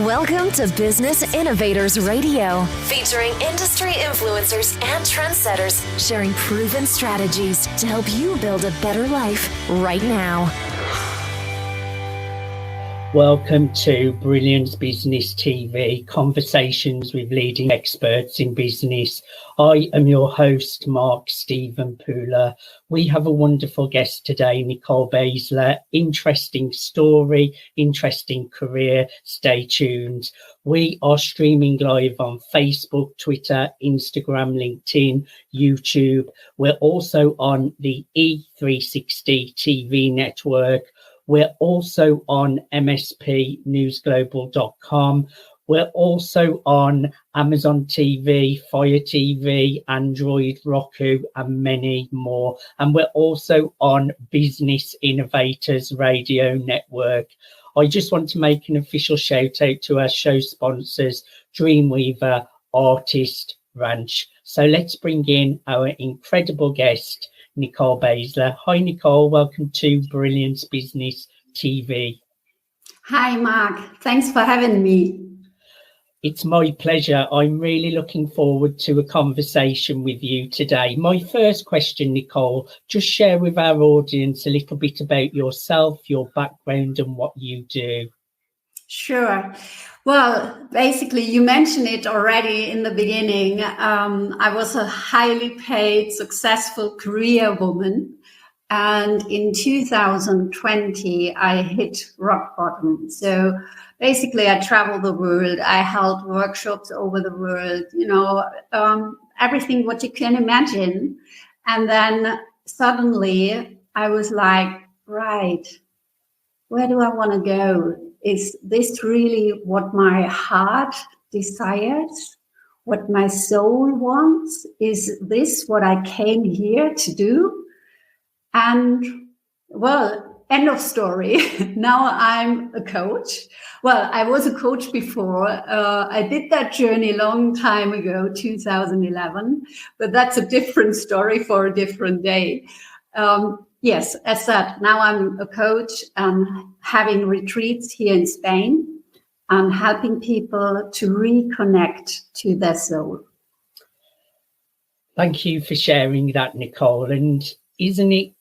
Welcome to Business Innovators Radio, featuring industry influencers and trendsetters sharing proven strategies to help you build a better life right now. Welcome to Brilliance Business TV, conversations with leading experts in business. I am your host, Mark Stephen Pooler. We have a wonderful guest today, Nicole Beissler. Interesting story, interesting career. Stay tuned. We are streaming live on Facebook, Twitter, Instagram, LinkedIn, YouTube. We're also on the E360 TV network. We're also on mspnewsglobal.com. We're also on Amazon TV, Fire TV, Android, Roku, and many more. And we're also on Business Innovators Radio Network. I just want to make an official shout out to our show sponsors, Dreamweaver, Artist, Ranch. So let's bring in our incredible guest, Nicole Beissler. Hi, Nicole. Welcome to Brilliance Business TV. Hi, Mark. Thanks for having me. It's my pleasure. I'm really looking forward to a conversation with you today. My first question, Nicole, just share with our audience a little bit about yourself, your background, and what you do. Sure. Well, basically, you mentioned it already in the beginning. I was a highly paid, successful career woman. And in 2020, I hit rock bottom. So basically, I traveled the world. I held workshops over the world, everything what you can imagine. And then suddenly I was like, right, where do I want to go? Is this really what my heart desires? What my soul wants? Is this what I came here to do? And, well, end of story. Now I'm a coach. Well, I was a coach before. I did that journey a long time ago, 2011. But that's a different story for a different day. Yes, as said, now I'm a coach and having retreats here in Spain and helping people to reconnect to their soul. Thank you for sharing that, Nicole. And isn't it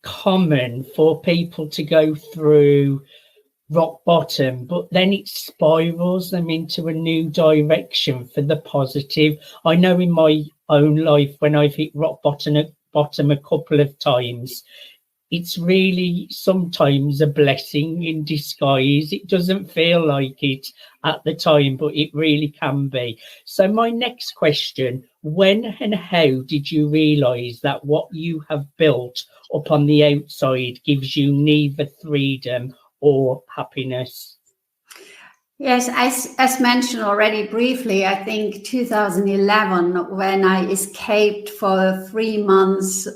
common for people to go through rock bottom, but then it spirals them into a new direction for the positive? I know in my own life, when I've hit rock bottom a couple of times, it's really sometimes a blessing in disguise. It doesn't feel like it at the time, but it really can be. So my next question, when and how did you realize that what you have built up on the outside gives you neither freedom or happiness? Yes, as mentioned already briefly, I think 2011, when I escaped for 3 months,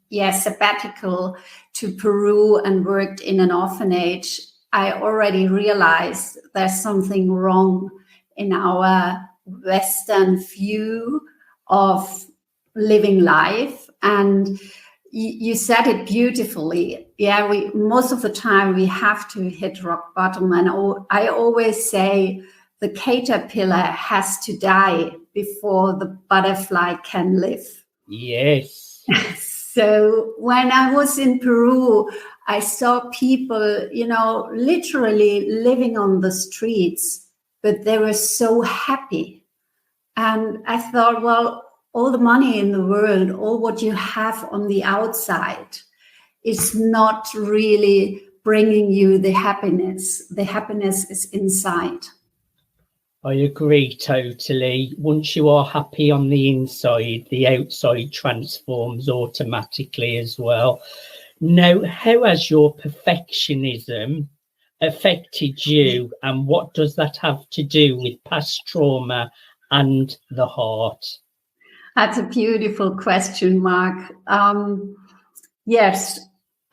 sabbatical to Peru and worked in an orphanage, I already realized there's something wrong in our Western view of living life. And you said it beautifully. Yeah, most of the time we have to hit rock bottom. And I always say the caterpillar has to die before the butterfly can live. Yes. So when I was in Peru, I saw people, literally living on the streets, but they were so happy. And I thought, well, all the money in the world, all what you have on the outside is not really bringing you the happiness. The happiness is inside. I agree totally. Once you are happy on the inside, the outside transforms automatically as well. Now, how has your perfectionism affected you, and what does that have to do with past trauma and the heart? That's a beautiful question, Mark. Yes,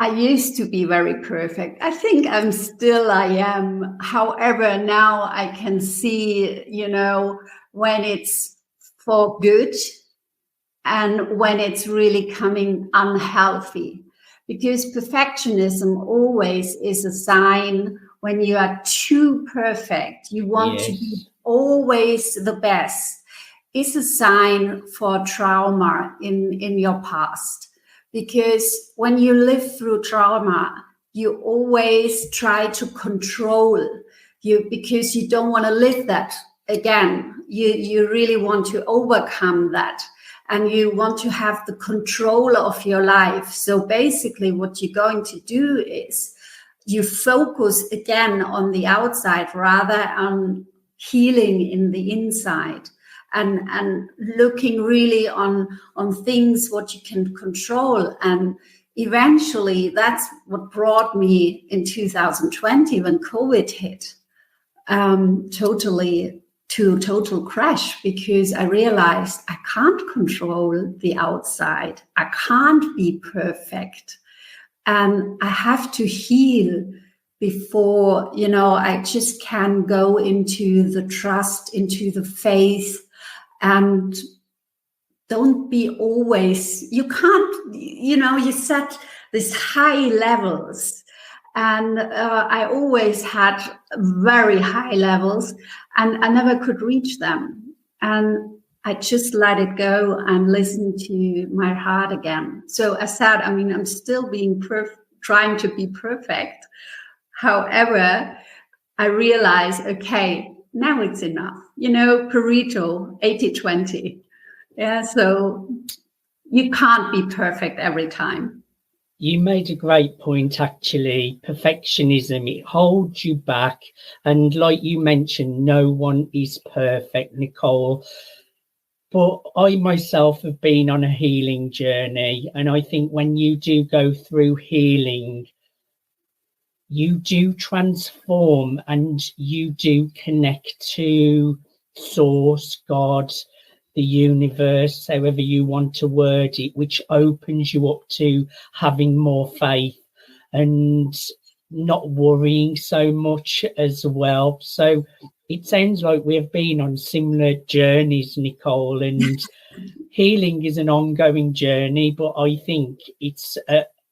I used to be very perfect. I think I am. However, now I can see, when it's for good and when it's really coming unhealthy. Because perfectionism always is a sign when you are too perfect, you want to be always the best, is a sign for trauma in your past. Because when you live through trauma, you always try to control you because you don't want to live that again. You really want to overcome that, and you want to have the control of your life. So basically what you're going to do is you focus again on the outside rather on healing in the inside, and looking really on things what you can control. And eventually that's what brought me in 2020 when COVID hit, totally to total crash, because I realized I can't control the outside. I can't be perfect. And I have to heal before, I just can go into the trust, into the faith, and don't be always, you can't, you set these high levels. And I always had very high levels, and I never could reach them. And I just let it go and listen to my heart again. So as said, I'm still being trying to be perfect. However, I realize, okay, now it's enough. Pareto, 80-20. Yeah, so you can't be perfect every time. You made a great point, actually. Perfectionism, it holds you back. And like you mentioned, no one is perfect, Nicole. But I myself have been on a healing journey. And I think when you do go through healing, you do transform and you do connect to Source, God, the universe, however you want to word it, which opens you up to having more faith and not worrying so much as well. So it sounds like we've been on similar journeys, Nicole, and healing is an ongoing journey, but I think it's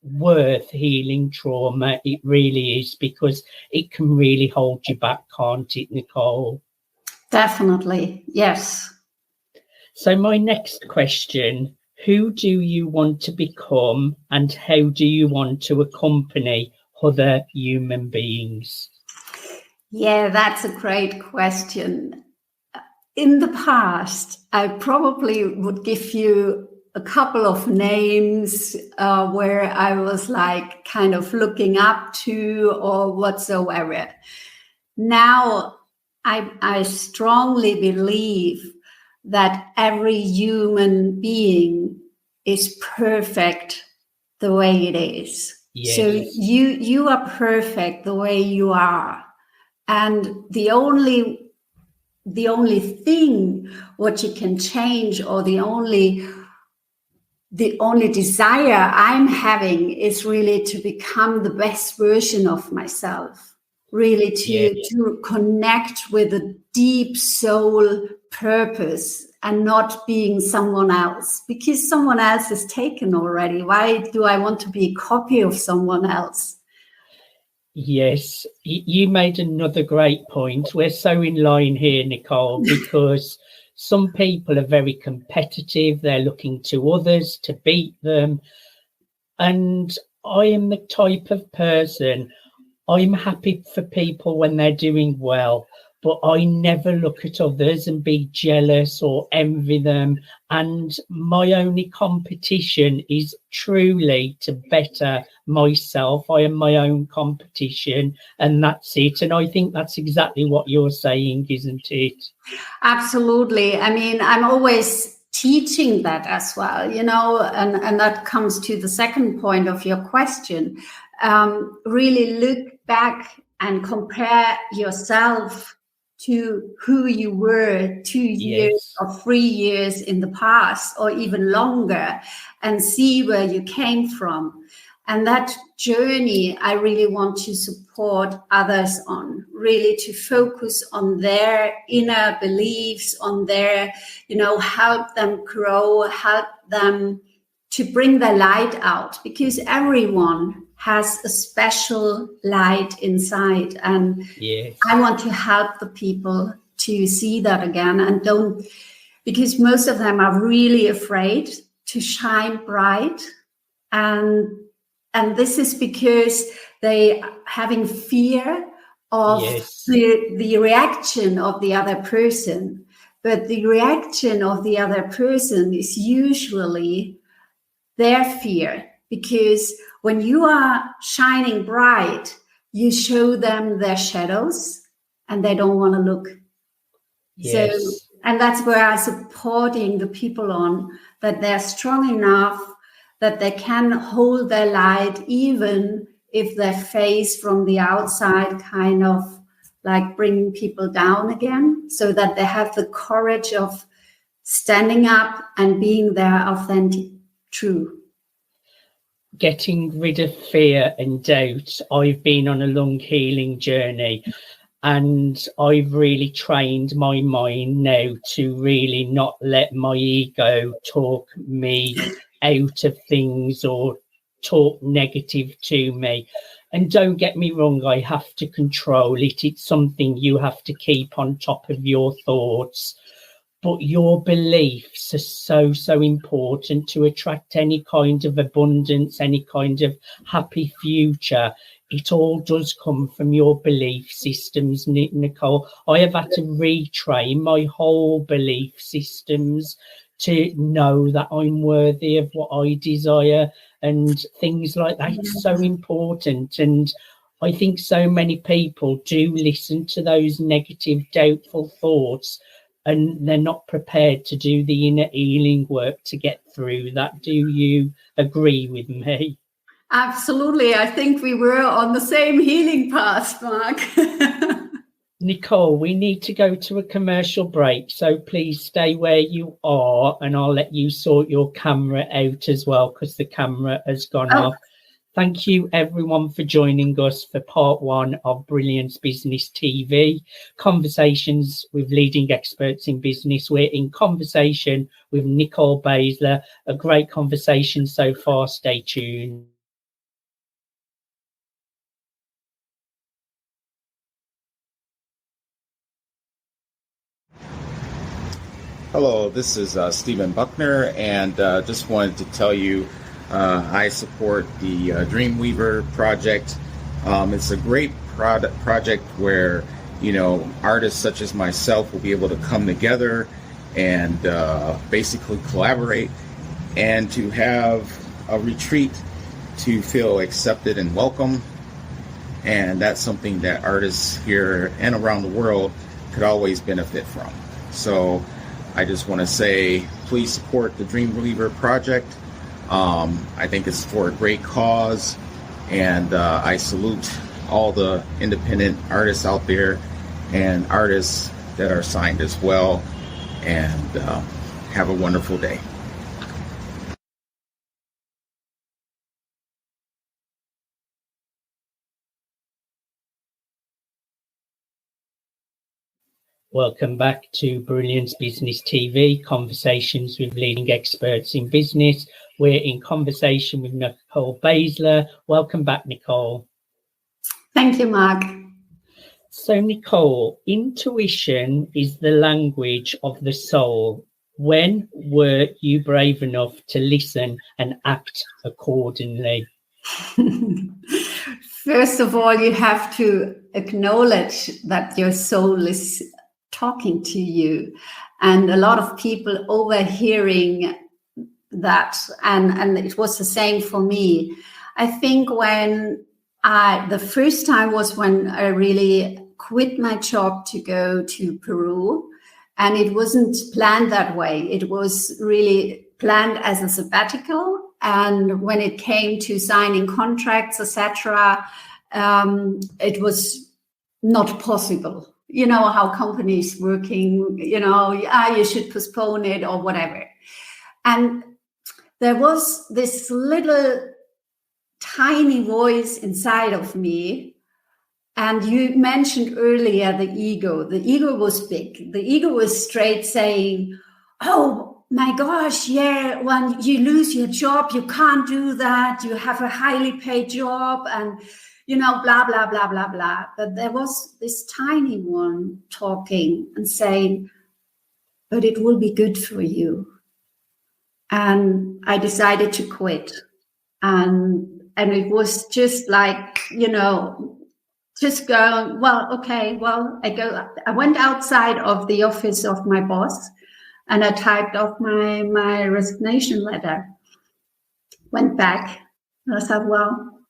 worth healing trauma. It really is, because it can really hold you back, can't it, Nicole? Definitely, yes. So my next question, who do you want to become and how do you want to accompany other human beings? Yeah, that's a great question. In the past, I probably would give you a couple of names where I was like kind of looking up to or whatsoever. Now, I strongly believe that every human being is perfect the way it is. Yes. So you are perfect the way you are. And the only thing what you can change, or the only desire I'm having, is really to become the best version of myself, really to connect with a deep soul purpose and not being someone else, because someone else is taken already. Why do I want to be a copy of someone else? Yes, you made another great point. We're so in line here, Nicole, because some people are very competitive. They're looking to others to beat them. And I am the type of person, I'm happy for people when they're doing well, but I never look at others and be jealous or envy them. And my only competition is truly to better myself. I am my own competition, and that's it. And I think that's exactly what you're saying, isn't it? Absolutely. I'm always teaching that as well, and that comes to the second point of your question. Really look back and compare yourself to who you were 2 years or 3 years in the past, or even longer, and see where you came from. And that journey, I really want to support others on, really to focus on their inner beliefs, on their, help them grow, help them to bring their light out, because everyone has a special light inside. And Yes. I want to help the people to see that again, and don't, because most of them are really afraid to shine bright. And this is because they having fear of Yes. the reaction of the other person. But the reaction of the other person is usually their fear, because when you are shining bright, you show them their shadows and they don't want to look. Yes. So, and that's where I'm supporting the people on, that they're strong enough that they can hold their light, even if their face from the outside kind of like bringing people down again, so that they have the courage of standing up and being their authentic true. Getting rid of fear and doubt. I've been on a long healing journey, and I've really trained my mind now to really not let my ego talk me out of things or talk negative to me. And don't get me wrong, I have to control it. It's something you have to keep on top of your thoughts. But your beliefs are so important to attract any kind of abundance, any kind of happy future. It all does come from your belief systems, Nicole. I have had to retrain my whole belief systems to know that I'm worthy of what I desire and things like that. It's so important. And I think so many people do listen to those negative, doubtful thoughts, and they're not prepared to do the inner healing work to get through that. Do you agree with me? Absolutely. I think we were on the same healing path, Mark. Nicole, we need to go to a commercial break, so please stay where you are, and I'll let you sort your camera out as well, because the camera has gone off. Thank you, everyone, for joining us for part 1 of Brilliance Business TV, Conversations with Leading Experts in Business. We're in conversation with Nicole Beissler. A great conversation so far. Stay tuned. Hello, this is Stephen Buckner, and just wanted to tell you I support the Dreamweaver project. It's a great project where, you know, artists such as myself will be able to come together and basically collaborate and to have a retreat to feel accepted and welcome. And that's something that artists here and around the world could always benefit from. So I just want to say, please support the Dreamweaver project. I think it's for a great cause, and I salute all the independent artists out there and artists that are signed as well, and have a wonderful day. Welcome back to Brilliance Business TV, Conversations with Leading Experts in Business. We're in conversation with Nicole Beissler. Welcome back, Nicole. Thank you, Mark. So, Nicole, intuition is the language of the soul. When were you brave enough to listen and act accordingly? First of all, you have to acknowledge that your soul is talking to you, and a lot of people overhearing that, and it was the same for me. I think when the first time was when I really quit my job to go to Peru, and it wasn't planned that way. It was really planned as a sabbatical, and when it came to signing contracts, etc., it was not possible. You know how companies working, you know, you should postpone it or whatever. And there was this little tiny voice inside of me. And you mentioned earlier the ego. The ego was big. The ego was straight saying, oh, my gosh, yeah, when you lose your job, you can't do that. You have a highly paid job and, blah, blah, blah, blah, blah. But there was this tiny one talking and saying, but it will be good for you. And I decided to quit. And it was just like, just going, well, okay, well, I went outside of the office of my boss and I typed off my resignation letter, went back and I said, well,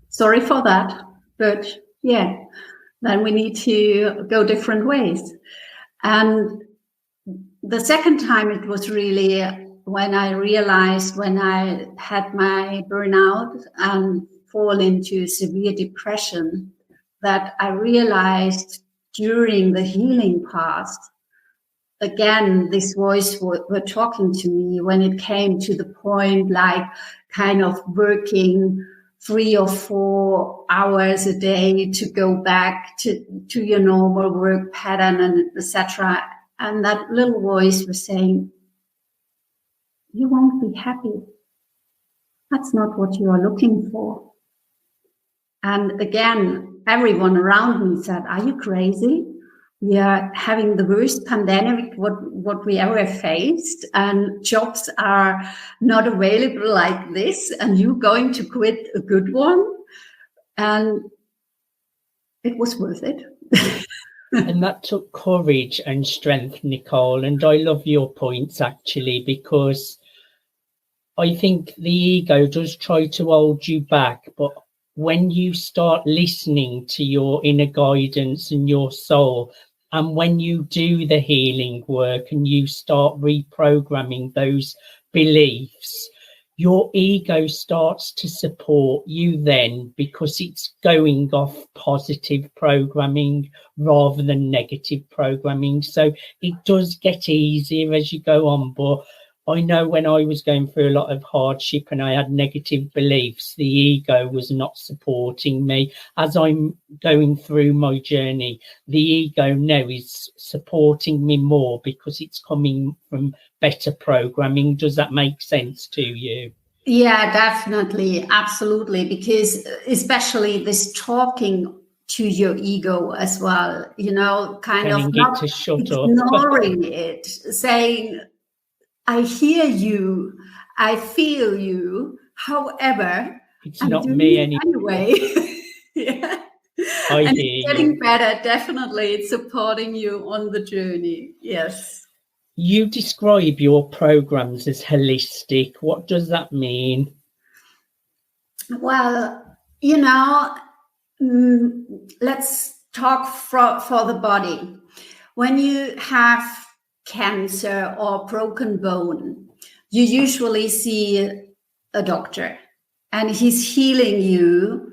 sorry for that, but yeah, then we need to go different ways. And the second time it was really when I realized when I had my burnout and fall into severe depression, that I realized during the healing past, again, this voice were talking to me when it came to the point, like kind of working 3 or 4 hours a day to go back to your normal work pattern and etc. And that little voice was saying, you won't be happy. That's not what you are looking for. And again, everyone around me said, are you crazy? We are having the worst pandemic what we ever faced, and jobs are not available like this, and you going to quit a good one? And it was worth it. And that took courage and strength, Nicole. And I love your points, actually, because I think the ego does try to hold you back. But when you start listening to your inner guidance and your soul, and when you do the healing work and you start reprogramming those beliefs, your ego starts to support you then, because it's going off positive programming rather than negative programming. So it does get easier as you go on. But I know when I was going through a lot of hardship and I had negative beliefs, the ego was not supporting me. As I'm going through my journey, the ego now is supporting me more because it's coming from better programming. Does that make sense to you? Yeah, definitely. Absolutely. Because especially this talking to your ego as well, kind of not ignoring it, saying, I hear you, I feel you, however, it's not me anyway. Yeah. And it's getting better, definitely. It's supporting you on the journey. Yes. You describe your programs as holistic. What does that mean? Well, let's talk for the body. When you have cancer or broken bone, you usually see a doctor and he's healing you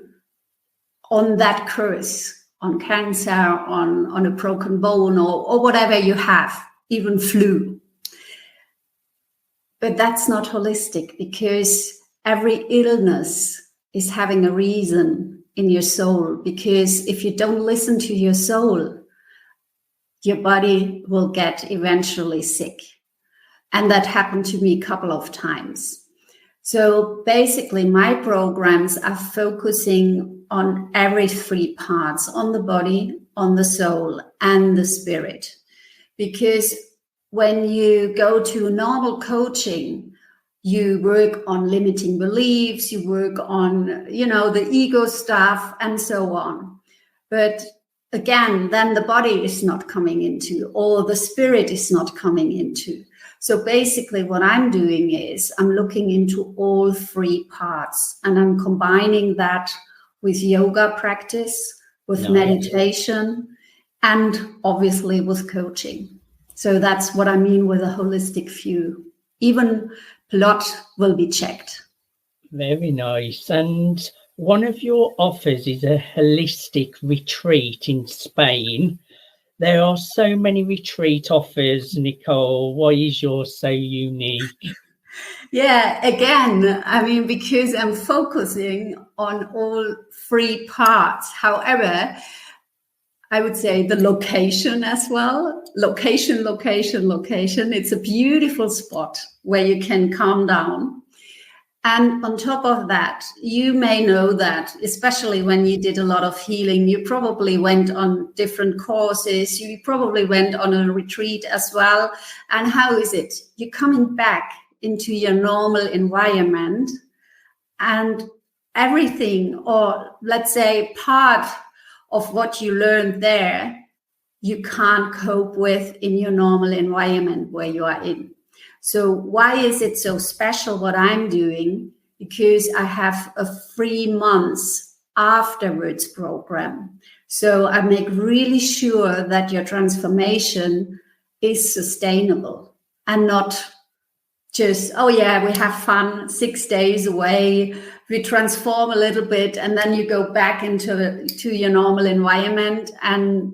on that curse, on cancer, on a broken bone or whatever you have, even flu. But that's not holistic, because every illness is having a reason in your soul, because if you don't listen to your soul, your body will get eventually sick. And that happened to me a couple of times. So basically, my programs are focusing on every 3 parts, on the body, on the soul, and the spirit. Because when you go to normal coaching, you work on limiting beliefs, you work on, the ego stuff and so on. But again, then the body is not coming into, or the spirit is not coming into. So basically what I'm doing is I'm looking into all 3 parts, and I'm combining that with yoga practice, with meditation, and obviously with coaching. So that's what I mean with a holistic view. Even blood will be checked. Very nice. And one of your offers is a holistic retreat in Spain. There are so many retreat offers, Nicole. Why is yours so unique? Yeah, again, because I'm focusing on all 3 parts. However, I would say the location as well. Location. It's a beautiful spot where you can calm down. And on top of that, you may know that, especially when you did a lot of healing, you probably went on different courses, you probably went on a retreat as well. And how is it? You're coming back into your normal environment, and everything, or let's say part of what you learned there, you can't cope with in your normal environment where you are in. So why is it so special what I'm doing? Because I have a 3 months afterwards program. So I make really sure that your transformation is sustainable and not just, oh yeah, we have fun 6 days away, we transform a little bit, and then you go back to your normal environment and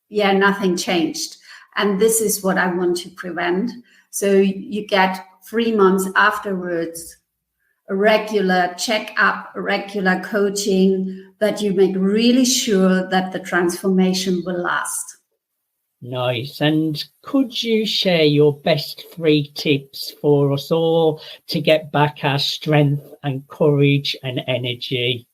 yeah, nothing changed. And this is what I want to prevent. So you get 3 months afterwards, a regular checkup, a regular coaching, that you make really sure that the transformation will last. Nice. And could you share your best 3 tips for us all to get back our strength and courage and energy?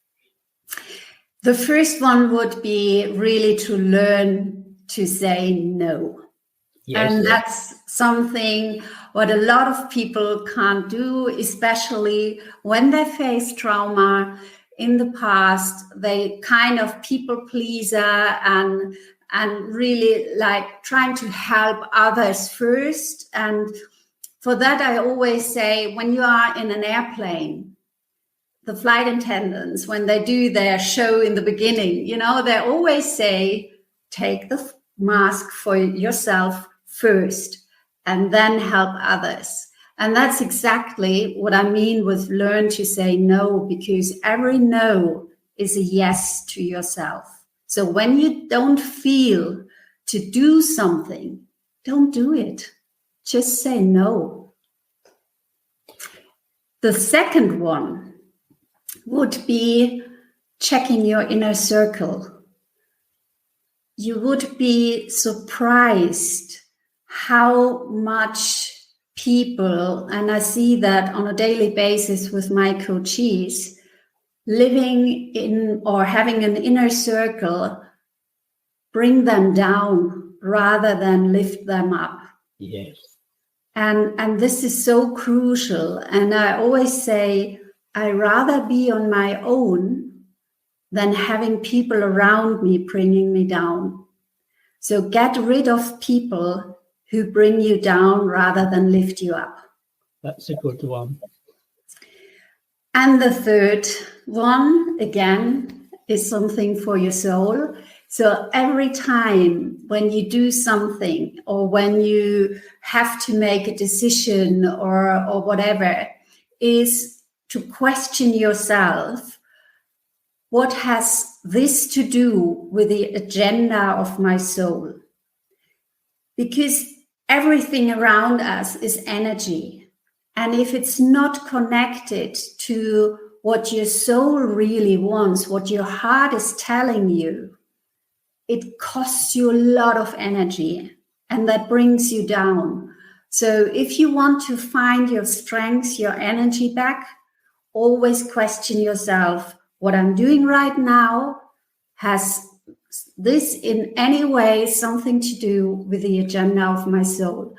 The first one would be really to learn to say no. Yes. And that's something what a lot of people can't do, especially when they face trauma in the past. They kind of people pleaser and really like trying to help others first. And for that, I always say, when you are in an airplane, the flight attendants, when they do their show in the beginning, they always say, take the mask for yourself first and then help others. And that's exactly what I mean with learn to say no, because every no is a yes to yourself. So when you don't feel to do something, don't do it. Just say no. The second one would be checking your inner circle. You would be surprised how much people, and I see that on a daily basis with my coachees, living in or having an inner circle, bring them down rather than lift them up. Yes. And this is so crucial. And I always say, I rather be on my own than having people around me bringing me down. So get rid of people who bring you down rather than lift you up. That's a good one. And the third one, again, is something for your soul. So every time when you do something or when you have to make a decision or whatever, is to question yourself, what has this to do with the agenda of my soul? Because everything around us is energy. And if it's not connected to what your soul really wants, what your heart is telling you, it costs you a lot of energy and that brings you down. So if you want to find your strength, your energy back, always question yourself, what I'm doing right now, has this in any way something to do with the agenda of my soul?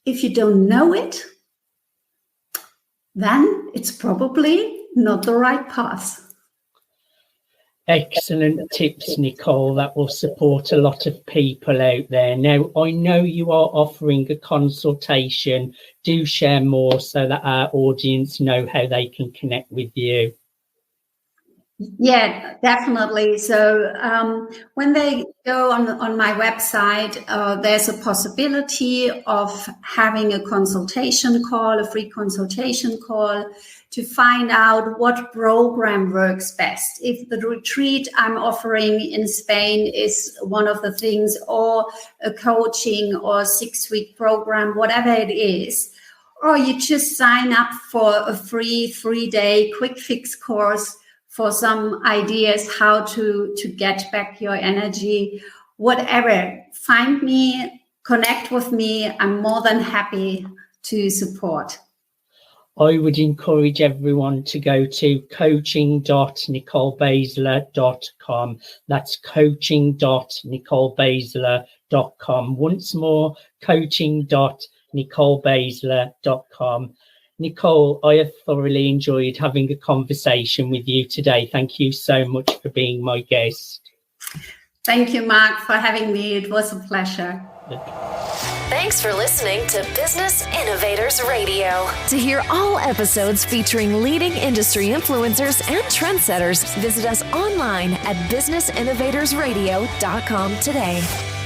If you don't know it, then it's probably not the right path. Excellent tips, Nicole. That will support a lot of people out there. Now, I know you are offering a consultation. Do share more so that our audience know how they can connect with you. Yeah, definitely. So when they go on my website, there's a possibility of having a consultation call, a free consultation call, to find out what program works best. If the retreat I'm offering in Spain is one of the things, or a coaching or 6-week program, whatever it is, or you just sign up for a free 3-day quick fix course for some ideas how to get back your energy, whatever, find me, connect with me. I'm more than happy to support. I would encourage everyone to go to coaching.nicolebeissler.com. That's coaching.nicolebeissler.com. Once more, coaching.nicolebeissler.com. Nicole, I have thoroughly enjoyed having a conversation with you today. Thank you so much for being my guest. Thank you, Mark, for having me. It was a pleasure. Thanks for listening to Business Innovators Radio. To hear all episodes featuring leading industry influencers and trendsetters, visit us online at businessinnovatorsradio.com today.